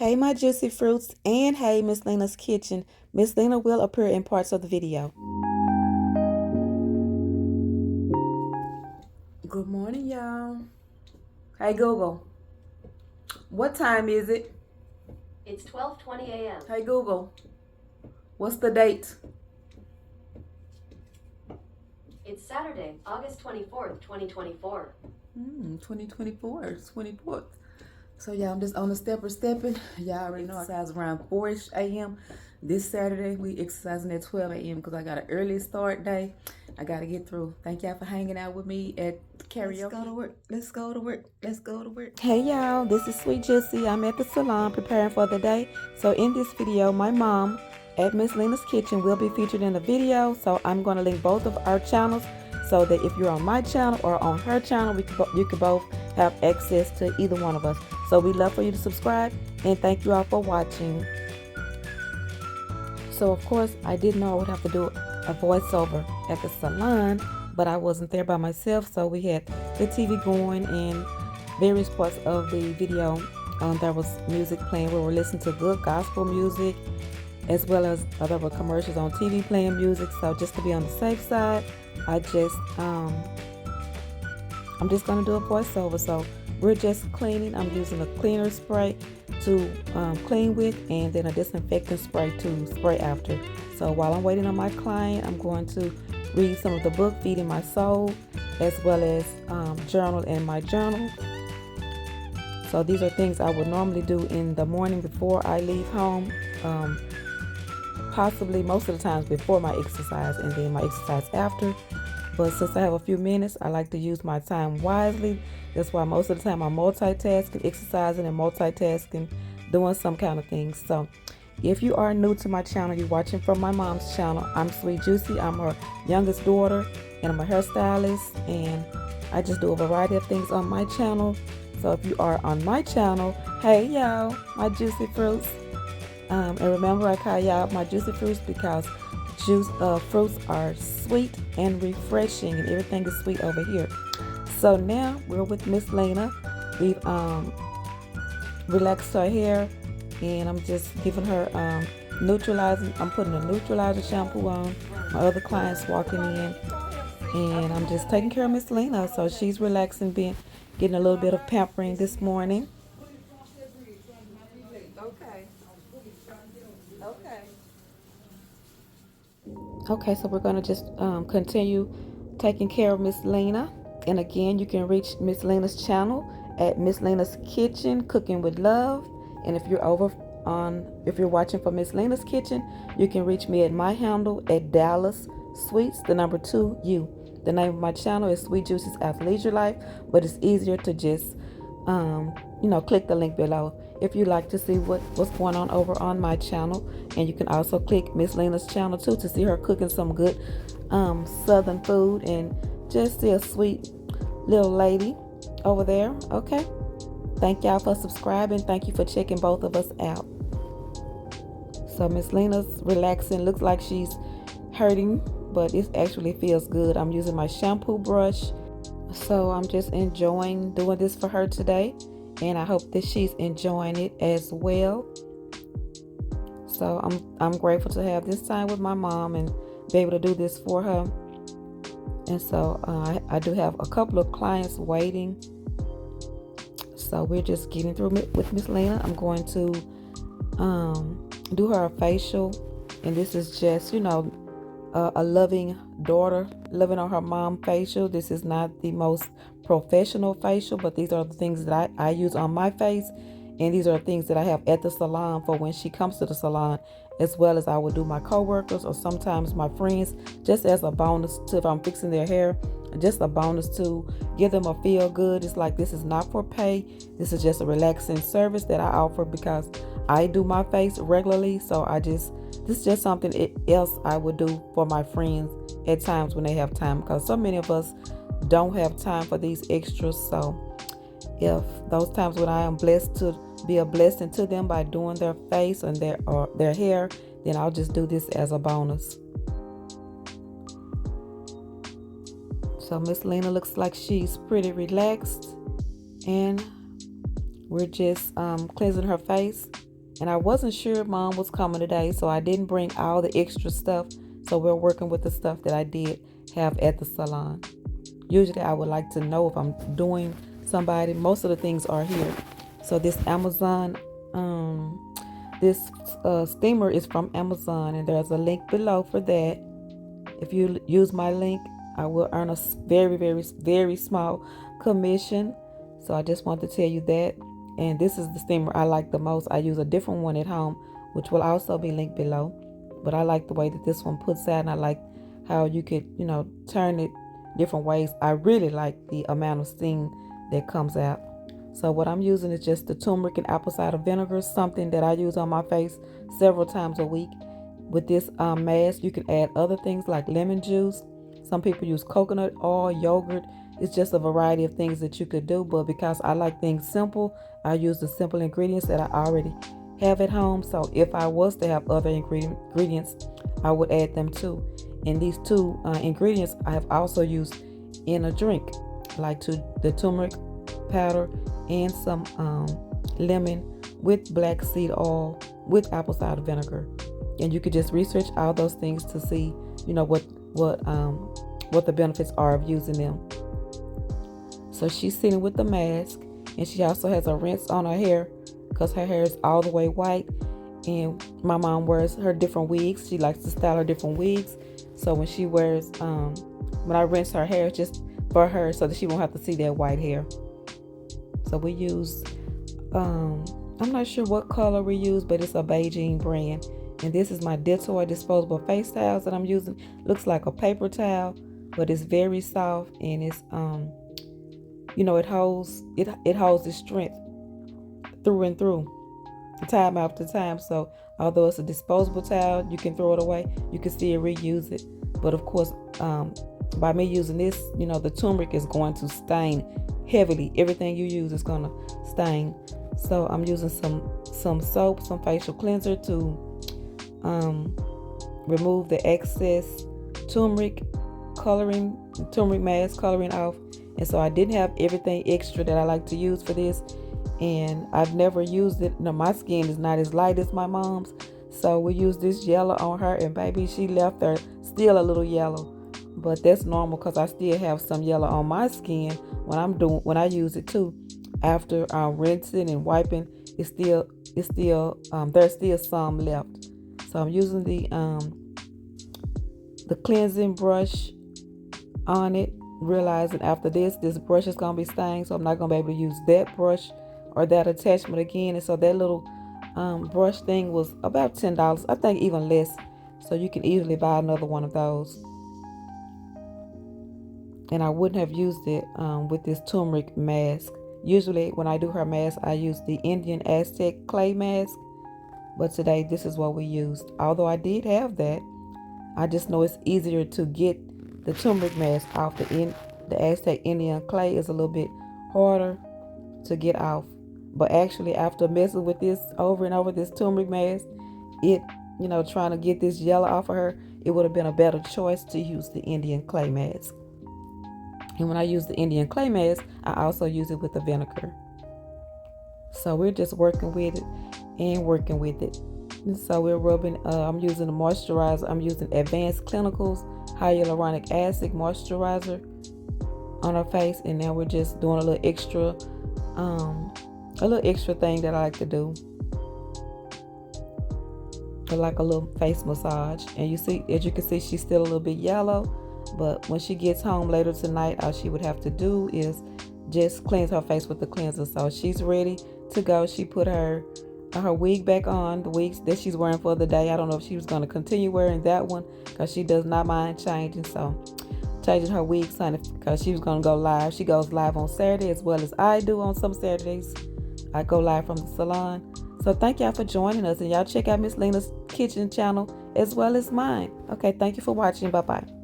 Hey my juicy fruits, and hey Miss Lena's kitchen. Miss Lena will appear in parts of the video. Good morning, y'all. Hey Google, what time is it? It's 12:20 a.m. Hey Google, what's the date? It's Saturday, August 24th, 2024. 24th. So yeah, I'm just on the stepper stepping. Y'all already know I exercise around 4-ish a.m. This Saturday we exercising at 12 a.m. because I got an early start day. I gotta get through. Thank y'all for hanging out with me at karaoke. Let's go to work. Let's go to work. Let's go to work. Hey y'all, this is Sweet Juicy. I'm at the salon preparing for the day. So in this video, my mom at Miss Lena's kitchen will be featured in the video. So I'm gonna link both of our channels so that if you're on my channel or on her channel, you can both have access to either one of us. So we'd love for you to subscribe, and thank you all for watching. So of course I did know I would have to do a voiceover at the salon, but I wasn't there by myself, so we had the TV going and various parts of the video. There was music playing. We were listening to good gospel music, as well as there were commercials on TV playing music. So just to be on the safe side, I'm just gonna do a voiceover. So we're just cleaning. I'm using a cleaner spray to clean with, and then a disinfectant spray to spray after. So while I'm waiting on my client, I'm going to read some of the book, Feeding My Soul, as well as journal in my journal. So these are things I would normally do in the morning before I leave home, possibly most of the times before my exercise and then my exercise after. But since I have a few minutes, I like to use my time wisely. That's why most of the time I'm multitasking, exercising and multitasking, doing some kind of things. So if you are new to my channel, you're watching from my mom's channel. I'm Sweet Juicy. I'm her youngest daughter, and I'm a hairstylist, and I just do a variety of things on my channel. So if you are on my channel, hey y'all, my juicy fruits. And remember, I call y'all my juicy fruits because fruits are sweet and refreshing, and everything is sweet over here. So now we're with Miss Lena. We've relaxed her hair, and I'm just giving her neutralizing. I'm putting a neutralizer shampoo on. My other clients walking in, and I'm just taking care of Miss Lena. So she's relaxing, getting a little bit of pampering this morning. Okay, so we're going to just continue taking care of Miss Lena. And again, you can reach Miss Lena's channel at Miss Lena's Kitchen, Cooking with Love. And if you're watching from Miss Lena's Kitchen, you can reach me at my handle at dallassweets, the number 2U. The name of my channel is Sweet Juicy's Athleisure Life, but it's easier to just, click the link below if you'd like to see what's going on over on my channel. And you can also click Miss Lena's channel too to see her cooking some good southern food and just see a sweet little lady over there. Okay, thank y'all for subscribing. Thank you for checking both of us out. So Miss Lena's relaxing. Looks like she's hurting, but it actually feels good. I'm using my shampoo brush, so I'm just enjoying doing this for her today, and I hope that she's enjoying it as well. So I'm grateful to have this time with my mom and be able to do this for her. And so I do have a couple of clients waiting. So we're just getting through with Miss Lena. I'm going to do her a facial, and this is just a loving daughter loving on her mom facial. This is not the most professional facial, but these are the things that I use on my face, and these are the things that I have at the salon for when she comes to the salon, as well as I would do my coworkers or sometimes my friends, just as a bonus to if I'm fixing their hair, just a bonus to give them a feel good. It's like this is not for pay. This is just a relaxing service that I offer because I do my face regularly. So this is just something else I would do for my friends at times when they have time, because so many of us don't have time for these extras. So if those times when I am blessed to be a blessing to them by doing their face and their hair, then I'll just do this as a bonus. So Miss Lena looks like she's pretty relaxed, and we're just cleansing her face And I wasn't sure Mom was coming today, so I didn't bring all the extra stuff. So we're working with the stuff that I did have at the salon. Usually I would like to know if I'm doing somebody. Most of the things are here. So this Amazon, this steamer is from Amazon, and there's a link below for that. If you use my link, I will earn a very, very, very small commission. So I just want to tell you that. And this is the steamer I like the most. I use a different one at home, which will also be linked below. But I like the way that this one puts out, and I like how you could, turn it different ways. I really like the amount of steam that comes out. So what I'm using is just the turmeric and apple cider vinegar, something that I use on my face several times a week. With this mask, you can add other things like lemon juice. Some people use coconut oil, yogurt. It's just a variety of things that you could do. But because I like things simple, I use the simple ingredients that I already have at home. So if I was to have other ingredients, I would add them too. And these two ingredients I have also used in a drink, like the turmeric powder and some lemon with black seed oil with apple cider vinegar. And you could just research all those things to see, what the benefits are of using them. So she's sitting with the mask, and she also has a rinse on her hair because her hair is all the way white. And my mom wears her different wigs. She likes to style her different wigs. So when she wears, when I rinse her hair, it's just for her so that she won't have to see that white hair. So we use, I'm not sure what color we use, but it's a Beijing brand. And this is my Dettol disposable face towels that I'm using. Looks like a paper towel, but it's very soft, and it's it holds its strength through and through, time after time. So although it's a disposable towel, you can throw it away, you can still reuse it. But of course, by me using this, the turmeric is going to stain heavily. Everything you use is going to stain. So I'm using some soap, some facial cleanser to remove the excess turmeric mask coloring off. And so I didn't have everything extra that I like to use for this, and I've never used it. My skin is not as light as my mom's, so we used this yellow on her, and baby, she left her still a little yellow. But that's normal because I still have some yellow on my skin when I use it too. After rinsing and wiping, it's still there's still some left. So I'm using the cleansing brush on it, realizing after this brush is going to be stained, so I'm not going to be able to use that brush or that attachment again. And so that little brush thing was about $10, I think even less. So you can easily buy another one of those. And I wouldn't have used it with this turmeric mask. Usually when I do her mask, I use the Indian Aztec clay mask. But today, this is what we used. Although I did have that, I just know it's easier to get the turmeric mask off. The Aztec Indian clay is a little bit harder to get off. But actually, after messing with this over and over, this turmeric mask, trying to get this yellow off of her, it would have been a better choice to use the Indian clay mask. And when I use the Indian clay mask, I also use it with the vinegar. So we're just working with it. And so we're rubbing, I'm using the moisturizer. I'm using Advanced Clinicals Hyaluronic Acid Moisturizer on her face. And now we're just doing a little extra thing that I like to do. Like a little face massage. And as you can see, she's still a little bit yellow. But when she gets home later tonight, all she would have to do is just cleanse her face with the cleanser. So she's ready to go. She put her wig back on, the wigs that she's wearing for the day. I don't know if she was going to continue wearing that one because she does not mind changing. So changing her wig, because she was going to go live. She goes live on Saturday as well as I do on some Saturdays. I go live from the salon. So thank y'all for joining us, and y'all check out Miss Lena's kitchen channel as well as mine. Okay, thank you for watching. Bye-bye.